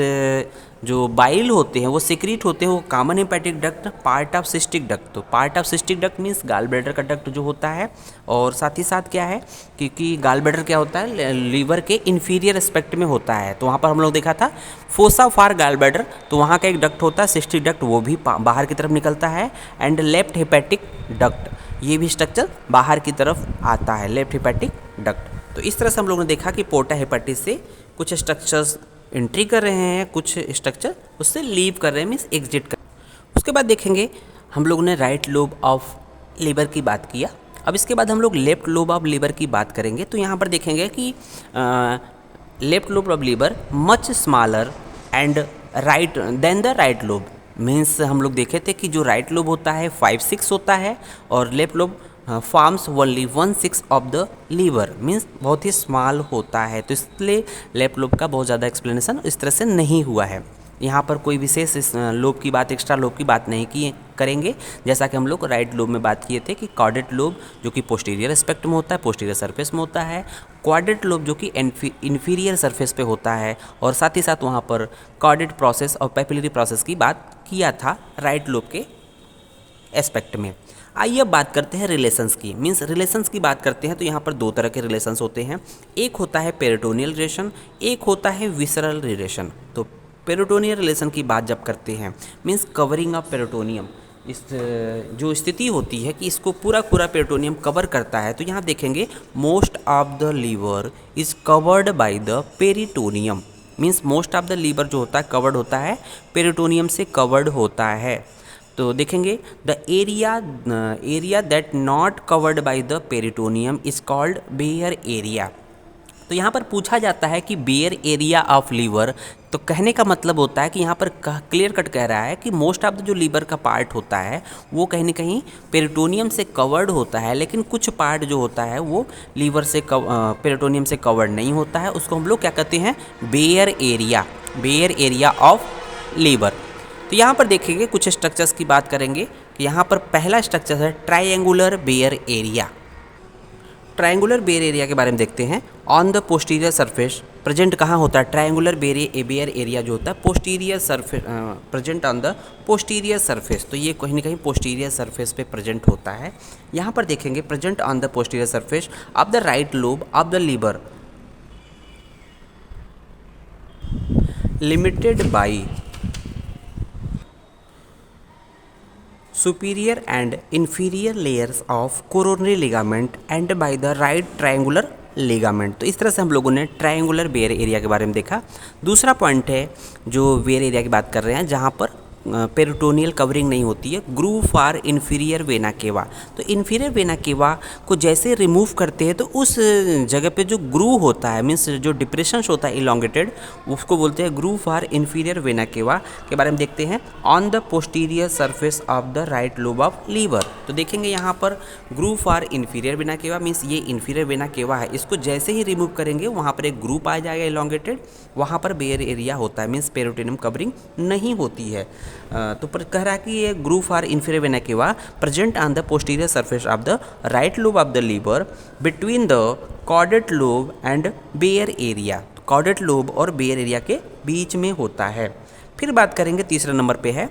जो बाइल होते हैं वो सिक्रीट होते हैं, वो common hepatic duct, part of cystic duct. तो part of cystic duct means gall bladder का डक्ट जो होता है। और साथ ही साथ क्या है, क्योंकि गाल ब्लैडर क्या होता है, लीवर के इन्फीरियर एस्पेक्ट में होता है। तो वहाँ पर हम लोग देखा था फोसा फॉर गाल ब्लैडर, तो वहाँ का एक डक्ट होता है सिस्टिक डक्ट, वो भी बाहर की तरफ निकलता है। एंड लेफ्ट हेपेटिक डक्ट, ये भी स्ट्रक्चर बाहर की तरफ आता है, लेफ्ट हेपेटिक डक्ट। तो इस तरह से हम लोगों ने देखा कि पोर्टा हेपेटिस से कुछ स्ट्रक्चर्स एंट्री कर रहे हैं, कुछ स्ट्रक्चर उससे लीव कर रहे हैं, मीन्स एग्जिट कर। उसके बाद देखेंगे हम लोगों ने राइट लोब ऑफ लीवर की बात किया। अब इसके बाद हम लोग लेफ्ट लोब ऑफ लीवर की बात करेंगे। तो यहाँ पर देखेंगे कि left lobe of liver much smaller and right than the right lobe, means हम लोग देखे थे कि जो राइट लोब होता है 5/6 होता है और left lobe forms only 1/6 of the liver, means बहुत ही स्मॉल होता है। तो इसलिए लेफ्ट लोब का बहुत ज़्यादा एक्सप्लेनेशन इस तरह से नहीं हुआ है। यहाँ पर कोई विशेष इस लोब की बात, एक्स्ट्रा लोब की बात नहीं की करेंगे, जैसा कि हम लोग राइट लोब में बात किए थे कि कॉर्डेट लोब जो कि पोस्टीरियर एस्पेक्ट में होता है, पोस्टीरियर सरफेस में होता है, क्वाड्रेट लोब जो कि इन्फीरियर सरफेस पे होता है, और साथ ही साथ वहाँ पर कॉर्डेट प्रोसेस और पैपिलरी प्रोसेस की बात किया था राइट लोब के एस्पेक्ट में। आइए अब बात करते हैं रिलेशंस की, मीन्स रिलेशंस की बात करते हैं। तो यहाँ पर दो तरह के रिलेशंस होते हैं, एक होता है पेरिटोनियल रिलेशन, एक होता है विसरल रिलेशन। तो पेरिटोनियल रिलेशन की बात जब करते हैं, मीन्स कवरिंग ऑफ पेरिटोनियम, इस जो स्थिति होती है कि इसको पूरा पेरिटोनियम कवर करता है। तो यहाँ देखेंगे most of the liver is covered by the peritoneum, means most of the liver जो होता है कवर्ड होता है, पेरिटोनियम से कवर्ड होता है। तो देखेंगे the area that not covered by the peritoneum is called bare area. तो यहाँ पर पूछा जाता है कि बेयर एरिया ऑफ लीवर, तो कहने का मतलब होता है कि यहाँ पर क्लियर कट कह रहा है कि मोस्ट ऑफ द जो लीवर का पार्ट होता है वो कहीं ना कहीं पेरिटोनियम से कवर्ड होता है, लेकिन कुछ पार्ट जो होता है वो लीवर से पेरिटोनियम से कवर्ड नहीं होता है। उसको हम लोग क्या कहते हैं, बेयर एरिया ऑफ लीवर। तो यहाँ पर देखेंगे कुछ स्ट्रक्चर्स की बात करेंगे कि यहाँ पर पहला स्ट्रक्चर है triangular bare area. Triangular bare area के बारे में देखते हैं। On the posterior surface present कहाँ होता है, ट्रायंगुलर बेयर एरिया जो होता है posterior surface, present on the posterior surface. तो ये कहीं ना कहीं पोस्टीरियर सरफेस पे प्रेजेंट होता है। यहाँ पर देखेंगे present on the posterior surface of the right lobe of the liver, limited by superior and inferior layers of coronary ligament and by the right triangular ligament। तो इस तरह से हम लोगों ने ट्रायंगुलर बेयर एरिया के बारे में देखा। दूसरा पॉइंट है जो बेयर एरिया की बात कर रहे हैं, जहाँ पर पेरिटोनियल कवरिंग नहीं होती है, groove for inferior vena cava. तो इन्फीरियर वेना केवा को जैसे रिमूव करते हैं तो उस जगह पे जो ग्रूव होता है, मीन्स जो डिप्रेशन होता है इलोंगेटेड, उसको बोलते हैं ग्रूव फॉर इन्फीरियर वेना केवा के बारे में देखते हैं। On the posterior surface of the right lobe of liver, तो देखेंगे यहाँ पर groove for inferior vena cava, means ये इन्फीरियर वेना केवा है, इसको जैसे ही रिमूव करेंगे वहाँ पर एक ग्रूव आ जाएगा इलोंगेटेड, वहाँ पर बेयर एरिया होता है, मीन्स पेरिटोनियम कवरिंग नहीं होती है। तो पर कह रहा है कि ये groove for inferior vena cava present on the posterior surface of the right lobe of the liver between the caudate lobe and bare area. Caudate lobe और बेयर एरिया के बीच में होता है। फिर बात करेंगे तीसरे नंबर पे है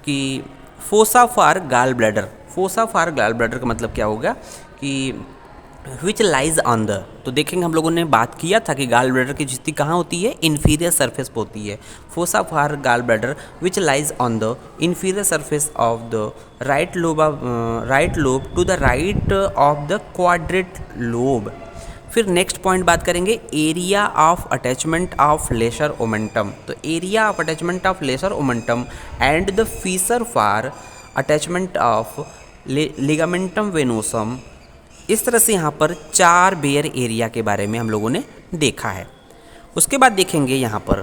कि fossa for gall bladder. Fossa for gall bladder का मतलब क्या होगा कि विच लाइज ऑन द, तो देखेंगे हम लोगों ने बात किया था कि गाल ब्लैडर की स्थिति कहाँ होती है, इन्फीरियर सरफेस पर होती है। Fossa for gall bladder which lies on the inferior surface of the right lobe to the right of the quadrate lobe. फिर नेक्स्ट पॉइंट बात करेंगे area of attachment of lesser omentum. तो area of attachment of lesser omentum and the fissure for attachment of ligamentum venosum. इस तरह से यहाँ पर 4 bear area के बारे में हम लोगों ने देखा है। उसके बाद देखेंगे यहाँ पर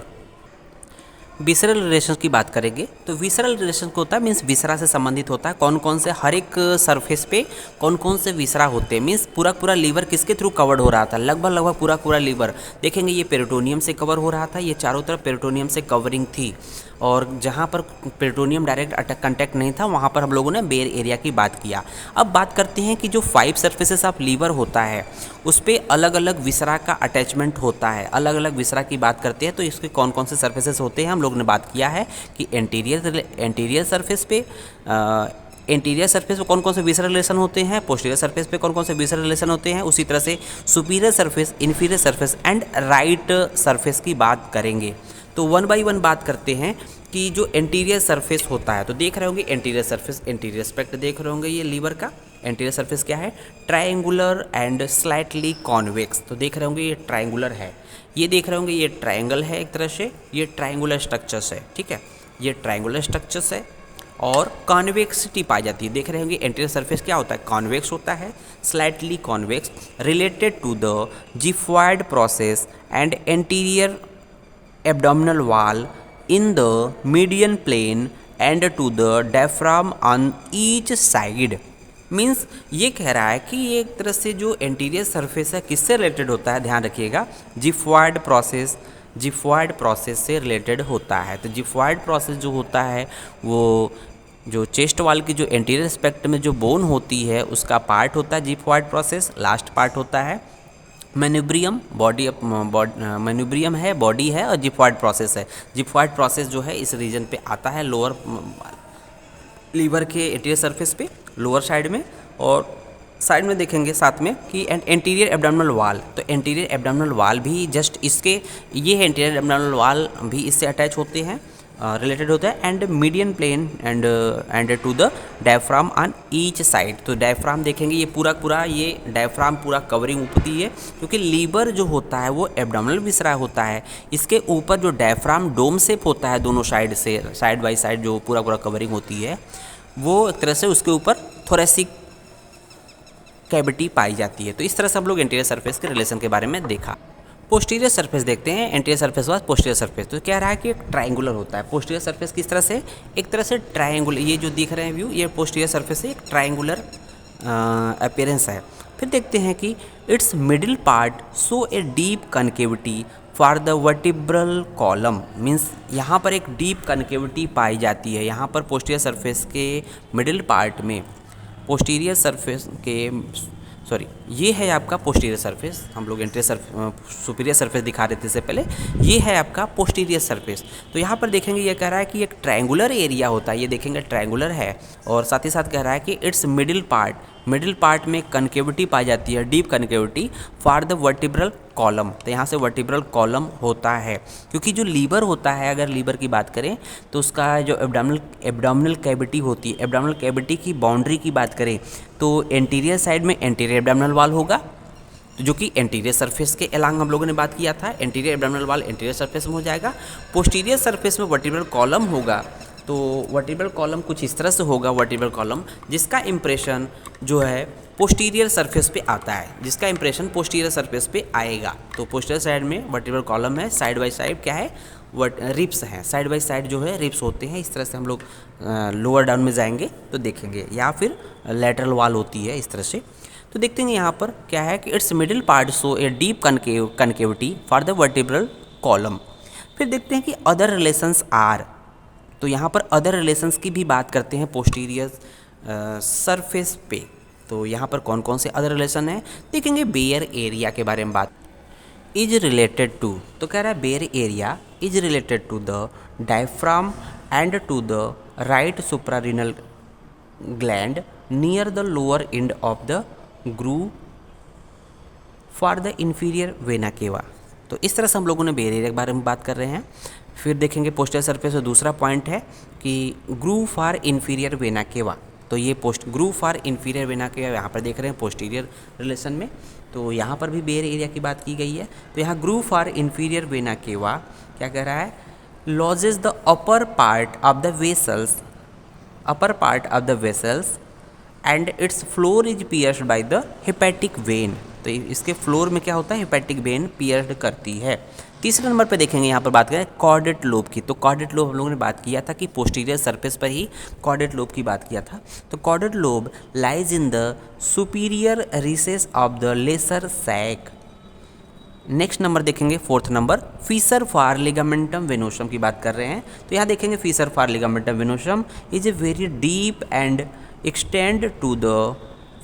विसरल रिलेशन की बात करेंगे तो विसरल रिलेशन को होता है मीन्स विसरा से संबंधित होता है। कौन कौन से हर एक सरफेस पे कौन कौन से विसरा होते हैं, मीन्स पूरा पूरा लीवर किसके थ्रू कवर्ड हो रहा था, लगभग लगभग पूरा पूरा लीवर देखेंगे ये पेरिटोनियम से कवर हो रहा था, ये चारों तरफ पेरिटोनियम से कवरिंग थी। और जहाँ पर पेरिटोनियम डायरेक्ट कंटेक्ट नहीं था वहाँ पर हम लोगों ने बेयर एरिया की बात किया। अब बात करते हैं कि जो 5 सर्फेसेस ऑफ लीवर होता है उस पर अलग अलग विसरा का अटैचमेंट होता है। अलग अलग विसरा की बात करते हैं तो इसके कौन कौन से सर्फेसेस होते हैं हम लोग ने बात किया है कि एंटीरियर सरफेस पे इंटीरियर सरफेस पे कौन कौन से विसरल रिलेशन होते हैं, पोस्टीरियर सरफेस पे कौन कौन से विसरल रिलेशन होते हैं, उसी तरह से superior surface, inferior surface and right surface की बात करेंगे। तो वन बाय वन बात करते हैं कि जो एंटीरियर सरफेस होता है तो देख रहे होंगे एंटीरियर सरफेस, एंटीरियर एस्पेक्ट देख रहे होंगे ये लीवर का। एंटीरियर सरफेस क्या है, ट्रायंगुलर एंड स्लाइटली कॉन्वेक्स। तो देख रहे होंगे ये ट्रायंगुलर है, ये देख रहे होंगे ये ट्रायंगल है एक तरह से, ये ट्रायंगुलर स्ट्रक्चर्स है, ठीक है, ये ट्रायंगुलर स्ट्रक्चर्स है और कॉन्वेक्सिटी पाई जाती है। देख रहे होंगे एंटीरियर सरफेस क्या होता है, कॉन्वेक्स होता है, slightly convex, related to the xiphoid process and anterior abdominal wall in the median plane and to the diaphragm on each side। Means ये कह रहा है कि ये एक तरह से जो एंटीरियर सरफेस है किससे रिलेटेड होता है, ध्यान रखिएगा, जिफॉइड प्रोसेस से रिलेटेड होता है। तो जिफॉइड प्रोसेस जो होता है वो जो चेस्ट वाल की जो एंटीरियर एस्पेक्ट में जो बोन होती है उसका पार्ट होता है जिफॉइड प्रोसेस, लास्ट पार्ट होता है मैन्यूब्रियम, मैन्यूब्रियम है, बॉडी है और जिफॉइड प्रोसेस है। जिफॉइड प्रोसेस जो है इस रीजन पे आता है लोअर लीवर के एंटीरियर सरफेस पे, लोअर साइड में। और साइड में देखेंगे साथ में कि एंटीरियर एब्डोमिनल वाल, तो एंटीरियर एब्डोमिनल वाल भी जस्ट इसके, ये है एंटीरियर एब्डोमिनल वाल भी इससे अटैच होते हैं, रिलेटेड होता है। And median plane and to the diaphragm on each side. तो डायफ्राम देखेंगे ये पूरा ये डायफ्राम पूरा कवरिंग होती है क्योंकि लीवर जो होता है वो एब्डोमिनल विसरा होता है, इसके ऊपर जो डायफ्राम डोम शेप होता है दोनों साइड से, साइड बाय साइड जो पूरा कवरिंग होती है वो एक तरह से उसके ऊपर थोरेसिक कैविटी पाई जाती है। तो इस तरह से हम लोग एंटीरियर सरफेस के रिलेशन के बारे में देखा। पोस्टीरियर सरफेस देखते हैं, anterior surface was posterior surface. तो क्या रहा है कि एक ट्रायंगुलर होता है पोस्टीरियर सरफेस, किस तरह से, एक तरह से ट्रायंगुलर, ये जो दिख रहे हैं व्यू ये पोस्टीरियर सरफेस से एक ट्रायंगुलर अपीयरेंस है। फिर देखते हैं कि it's middle part show a deep concavity for the vertebral column. Means यहाँ पर एक डीप कनकेविटी पाई जाती है, यहाँ पर पोस्टीरियर सरफेस के मिडिल पार्ट में, पोस्टीरियर सरफेस के सॉरी ये है आपका पोस्टीरियर सरफेस, हम लोग एंटीरियर सुपीरियर सरफेस दिखा रहे थे इससे पहले, ये है आपका पोस्टीरियर सरफेस। तो यहाँ पर देखेंगे ये कह रहा है कि एक ट्रायंगुलर एरिया होता है, ये देखेंगे ट्रायंगुलर है, और साथ ही साथ कह रहा है कि इट्स मिडिल पार्ट में कनकेविटी पाई जाती है, deep concavity for the vertebral column. तो यहाँ से वर्टिब्रल कॉलम होता है क्योंकि जो लीवर होता है, अगर लीवर की बात करें तो उसका जो एब्डोमिनल कैविटी होती है, एब्डोमिनल कैविटी की बाउंड्री की बात करें तो एंटीरियर साइड में एंटीरियर एब्डोमिनल वॉल होगा, तो जो कि एंटीरियर सरफेस के अलांग हम लोगों ने बात किया था, anterior abdominal wall anterior surface में हो जाएगा। पोस्टीरियर सरफेस में वर्टिब्रल कॉलम होगा, तो वर्टिब्रल कॉलम कुछ इस तरह से होगा, वर्टिब्रल कॉलम जिसका इंप्रेशन जो है पोस्टीरियर सरफेस पे आता है, जिसका इंप्रेशन पोस्टीरियर सरफेस पे आएगा। तो पोस्टीरियर साइड में वर्टिब्रल कॉलम है, साइड बाय साइड क्या है, रिप्स हैं, साइड बाय साइड जो है रिप्स होते हैं। इस तरह से हम लोग लोअर डाउन में जाएंगे तो देखेंगे, या फिर लेटरल वॉल होती है इस तरह से। तो देखते हैं यहाँ पर क्या है कि it's middle part show a deep concavity for the vertebral column. फिर देखते हैं कि अदर रिलेशंस आर, तो यहाँ पर अदर रिलेशंस की भी बात करते हैं पोस्टीरियर सरफेस पे। तो यहाँ पर कौन कौन से अदर रिलेशन है देखेंगे। बेयर एरिया के बारे में बात, इज रिलेटेड टू, तो कह रहा है bare area is related to the diaphragm and to the right suprarenal gland near the lower end of the groove for the inferior vena cava. तो इस तरह से हम लोगों ने बेयर एरिया के बारे में बात कर रहे हैं। फिर देखेंगे पोस्टीरियर सरफेस में दूसरा पॉइंट है कि groove for inferior vena cava. तो ये ग्रूव फॉर इंफीरियर वेना केवा यहाँ पर देख रहे हैं पोस्टीरियर रिलेशन में, तो यहाँ पर भी बेयर एरिया की बात की गई है। तो यहाँ ग्रूव फॉर इंफीरियर वेना केवा क्या कह रहा है, lodges the upper part of the vessels and it's floor is pierced by the hepatic when. तो इसके फ्लोर में क्या होता है, हेपेटिक वेन पियर्स्ड करती है। तीसरे नंबर पे देखेंगे यहाँ पर बात करें कॉर्डेट लोब की। तो कॉर्डेट लोब हम लोगों ने बात किया था कि पोस्टीरियर सरफेस पर ही कॉर्डेट लोब की बात किया था। तो caudate lobe lies in the superior recess of the lesser sac. Next number देखेंगे fourth number fissure for ligamentum venosum की बात कर रहे हैं। तो यहाँ देखेंगे fissure for ligamentum venosum is a very deep and extend to the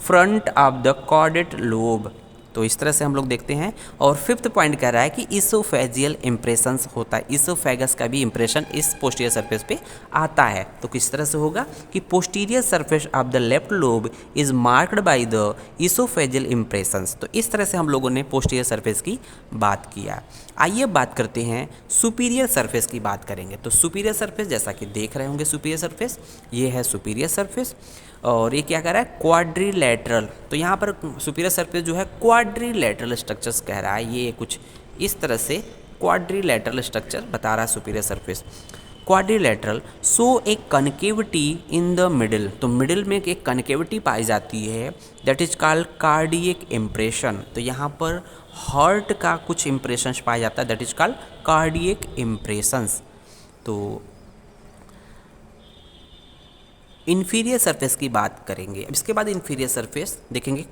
front of the caudate lobe. तो इस तरह से हम लोग देखते हैं। और फिफ्थ पॉइंट कह रहा है कि इसोफेजियल इंप्रेशंस होता है, इसोफेगस का भी इंप्रेशन इस पोस्टीरियर सरफेस पे आता है। तो किस तरह से होगा कि posterior surface of the left lobe is marked by the oesophageal impressions. तो इस तरह से हम लोगों ने पोस्टीरियर सरफेस की बात किया। आइए बात करते हैं सुपीरियर सरफेस की बात करेंगे। तो सुपीरियर सरफेस जैसा कि देख रहे होंगे सुपीरियर सरफेस, ये है सुपीरियर सरफेस और ये क्या कर रहा है क्वाड्रिलेटरल। तो यहाँ पर सुपीरियर सरफेस जो है क्वाड्रिलेटरल स्ट्रक्चर्स कह रहा है, ये कुछ इस तरह से क्वाड्रिलेटरल स्ट्रक्चर बता रहा है सुपीरियर सरफेस। क्वाड्रिलेटरल सो एक कनकेविटी इन द मिडिल। तो मिडिल में एक कनकेविटी पाई जाती है that is called cardiac impression. तो यहाँ पर हार्ट का कुछ इम्प्रेशंस पाया जाता है that is called cardiac impressions. तो इन्फीरियर सरफेस की बात करेंगे। इसके बाद इन्फीरियर सरफेस देखेंगे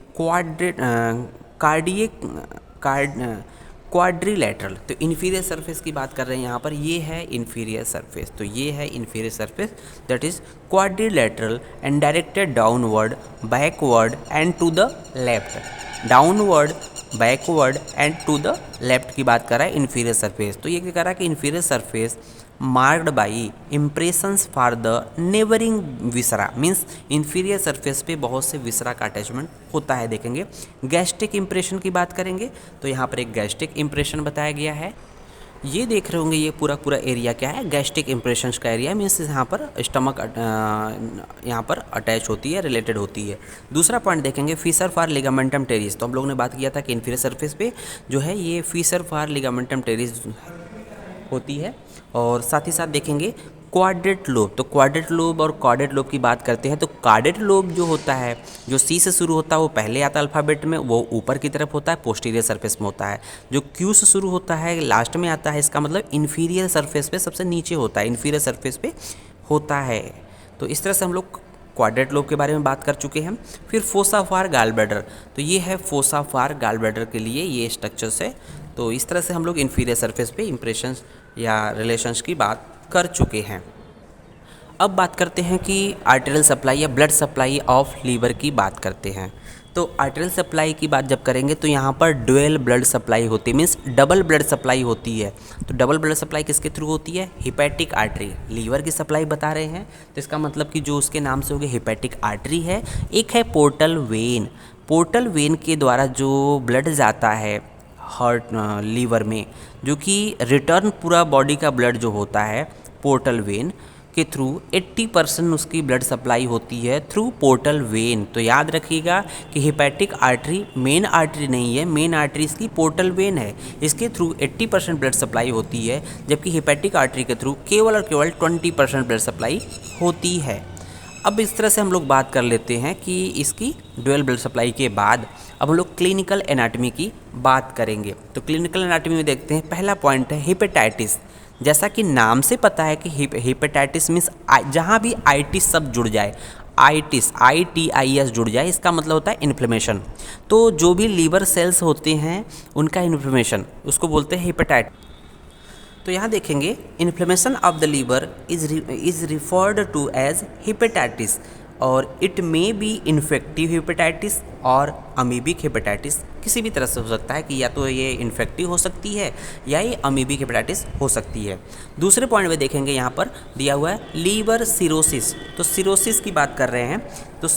क्वाड्रिलेटरल। तो इन्फीरियर सरफेस की बात कर रहे हैं यहाँ पर, ये है इन्फीरियर सरफेस। तो ये है inferior surface that is quadrilateral and directed downward backward and to the left. Downward backward and to the left की बात कर रहा है इन्फीरियर सरफेस। तो ये क्या कर रहा है कि inferior surface marked by impressions for the neighbouring viscera. Means inferior surface पे बहुत से विसरा का अटैचमेंट होता है। देखेंगे गैस्ट्रिक इम्प्रेशन की बात करेंगे तो यहाँ पर एक गैस्ट्रिक इम्प्रेशन बताया गया है। ये देख रहे होंगे ये पूरा एरिया क्या है, गैस्ट्रिक इम्प्रेशंस का एरिया। मीन्स यहाँ पर स्टमक यहाँ पर अटैच होती है, रिलेटेड होती है। दूसरा पॉइंट देखेंगे फीसर फार लिगामेंटम टेरिस। तो हम लोगों ने बात किया था कि इन्फीरियर सरफेस पे जो है ये फीसर फार लिगामेंटम टेरिस होती है। और साथ ही साथ देखेंगे क्वाड्रेट लोब। तो क्वाड्रेट लोब और कॉर्डेट लोब की बात करते हैं तो कार्डेट लोब जो होता है जो सी से शुरू होता है वो पहले आता है अल्फ़ाबेट में, वो ऊपर की तरफ होता है, पोस्टीरियर सरफेस में होता है। जो क्यू से शुरू होता है लास्ट में आता है, इसका मतलब इन्फीरियर सरफेस पे सबसे नीचे होता है, इन्फीरियर सरफेस पे होता है। तो इस तरह से हम लोग क्वाड्रेट लोब के बारे में बात कर चुके हैं। फिर फोसा फार गाल ब्लैडर। तो ये है फोसा फार गाल ब्लैडर के लिए ये स्ट्रक्चर्स है। तो इस तरह से हम लोग इन्फीरियर सरफेस पे इंप्रेशंस या रिलेशंस की बात कर चुके हैं। अब बात करते हैं कि आर्टेरियल सप्लाई या ब्लड सप्लाई ऑफ लीवर की बात करते हैं। तो आर्टेरियल सप्लाई की बात जब करेंगे तो यहाँ पर ड्यूअल ब्लड सप्लाई होती है, मीन्स डबल ब्लड सप्लाई होती है। तो डबल ब्लड सप्लाई किसके थ्रू होती है, हिपैटिक आर्टरी। लीवर की सप्लाई बता रहे हैं तो इसका मतलब कि जो उसके नाम से हो गया हिपैटिक आर्टरी है। एक है पोर्टल वेन। पोर्टल वेन के द्वारा जो ब्लड जाता है हार्ट लीवर में, जो कि रिटर्न पूरा बॉडी का ब्लड जो होता है पोर्टल वेन के थ्रू 80% उसकी ब्लड सप्लाई होती है थ्रू पोर्टल वेन। तो याद रखिएगा कि हिपैटिक आर्टरी मेन आर्टरी नहीं है, मेन आर्टरी इसकी पोर्टल वेन है, इसके थ्रू 80% ब्लड सप्लाई होती है, जबकि हिपैटिक आर्टरी के थ्रू केवल और केवल 20% ब्लड सप्लाई होती है। अब इस तरह से हम लोग बात कर लेते हैं कि इसकी ड्यूअल ब्लड सप्लाई के बाद अब हम लोग क्लिनिकल एनाटॉमी की बात करेंगे। तो क्लिनिकल एनाटॉमी में देखते हैं पहला पॉइंट है हिपेटाइटिस। जैसा कि नाम से पता है कि हिपेटाइटिस मीन्स जहाँ भी आइटिस सब जुड़ जाए, आइटिस ITIS जुड़ जाए, इसका मतलब होता है इन्फ्लेमेशन। तो जो भी लीवर सेल्स होते हैं उनका इन्फ्लेमेशन उसको बोलते हैं हिपेटाइटिस। तो यहाँ देखेंगे inflammation of the liver is referred to as hepatitis और it may be infective hepatitis और अमीबिक हिपेटाइटिस। किसी भी तरह से हो सकता है कि या तो ये इन्फेक्टिव हो सकती है या ये अमीबिक हेपेटाइटिस हो सकती है। दूसरे पॉइंट में देखेंगे यहाँ पर दिया हुआ है लीवर सिरोसिस। तो सिरोसिस की बात कर रहे हैं तो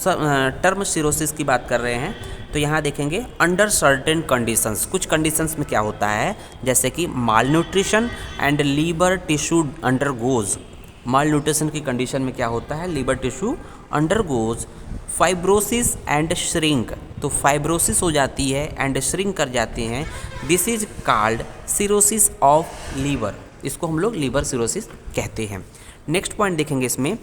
टर्म सिरोसिस की बात कर रहे हैं तो यहाँ देखेंगे अंडर सर्टेन कंडीशंस। कुछ कंडीशंस में क्या होता है जैसे कि malnutrition and liver tissue undergoes. Malnutrition की कंडीशन में क्या होता है, liver tissue undergoes fibrosis and shrink. तो फाइब्रोसिस हो जाती है एंड श्रिंक कर जाते हैं। This is called cirrhosis of liver. इसको हम लोग लीवर सिरोसिस कहते हैं। नेक्स्ट पॉइंट देखेंगे इसमें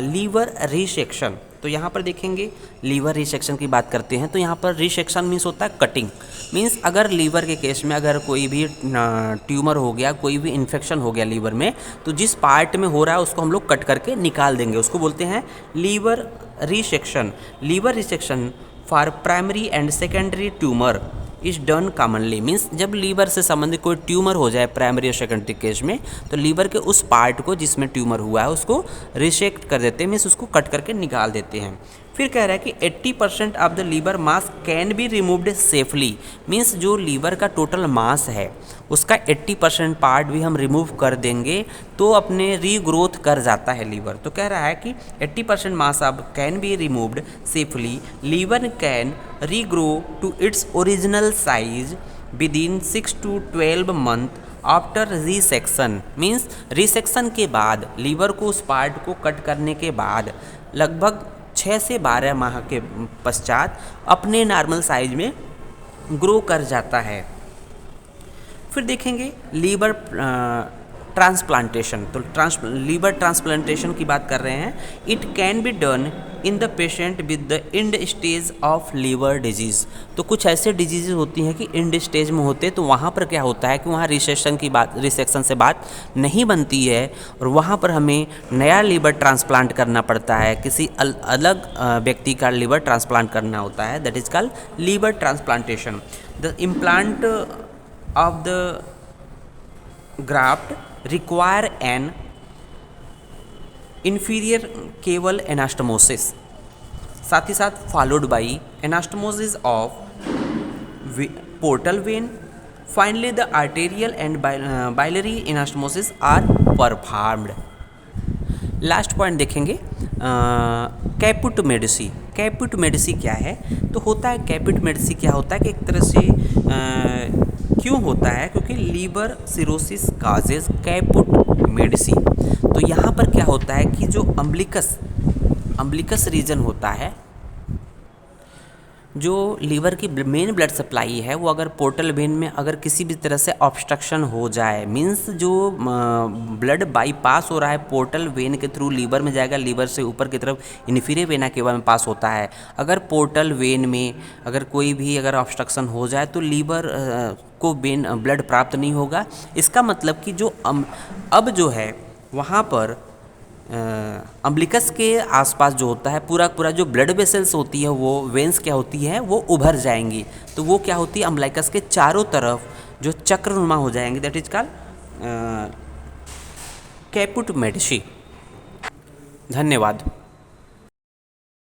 लीवर रिसेक्शन। तो तो यहाँ पर देखेंगे लीवर रिसेक्शन की बात करते हैं तो यहाँ पर रिसेक्शन मीन्स होता है कटिंग। मीन्स अगर लीवर के केस में अगर कोई भी ट्यूमर हो गया, कोई भी इन्फेक्शन हो गया लीवर में, तो जिस पार्ट में हो रहा है उसको हम लोग कट करके निकाल देंगे, उसको बोलते हैं liver resection. Liver resection for primary and secondary tumour is done commonly. Means जब लीवर से संबंधित कोई ट्यूमर हो जाए प्राइमरी और सेकेंडरी केस में, तो लीवर के उस पार्ट को जिसमें ट्यूमर हुआ है उसको रिसेक्ट कर देते हैं, मीन्स उसको कट करके निकाल देते हैं। फिर कह रहा है कि 80% of the liver mass can be removed safely. Means जो लीवर का टोटल मास है उसका 80% पार्ट भी हम रिमूव कर देंगे तो अपने रीग्रोथ कर जाता है लीवर। तो कह रहा है कि 80% मास अब can be removed safely, liver can regrow to its original size within 6 to 12 month after resection. Means resection के बाद लीवर को उस पार्ट को कट करने के बाद लगभग 6 से 12 माह के पश्चात अपने नॉर्मल साइज में ग्रो कर जाता है। फिर देखेंगे लीवर ट्रांसप्लांटेशन। तो लीवर ट्रांसप्लांटेशन की बात कर रहे हैं। It can be done in the patient with the end stage of liver disease. तो कुछ ऐसे डिजीज़ होती हैं कि एंड स्टेज में होते, तो वहाँ पर क्या होता है कि वहाँ रिसेक्शन से बात नहीं बनती है और वहाँ पर हमें नया लीवर ट्रांसप्लांट करना पड़ता है, किसी अलग व्यक्ति का लीवर ट्रांसप्लांट करना होता है। That is called liver transplantation. The implant of the graft require an inferior cable anastomosis, साथ ही साथ followed by anastomosis of portal vein. Finally the arterial and biliary anastomosis are performed. Last point देखेंगे caput Medici. Caput Medici क्या है? तो होता है caput Medici क्या होता है कि एक तरह से क्यों होता है, क्योंकि liver cirrhosis causes caput medusae. तो यहाँ पर क्या होता है कि जो अम्बिलिकस रीजन होता है, जो लीवर की मेन ब्लड सप्लाई है, वो अगर पोर्टल वेन में अगर किसी भी तरह से ऑब्स्ट्रक्शन हो जाए, मींस जो ब्लड बाईपास हो रहा है पोर्टल वेन के थ्रू लीवर में जाएगा, लीवर से ऊपर की तरफ इन्फीरियर वेना केवा में पास होता है। अगर पोर्टल वेन में अगर कोई भी अगर ऑब्स्ट्रक्शन हो जाए तो लीवर को ब्लड प्राप्त नहीं होगा। इसका मतलब कि जो अब जो है वहाँ पर अम्बिलिकस के आसपास जो होता है पूरा जो ब्लड वेसल्स होती है, वो वेंस क्या होती है, वो उभर जाएंगी। तो वो क्या होती है, अम्बिलिकस के चारों तरफ जो चक्रनुमा हो जाएंगे। That is called caput Medici. धन्यवाद।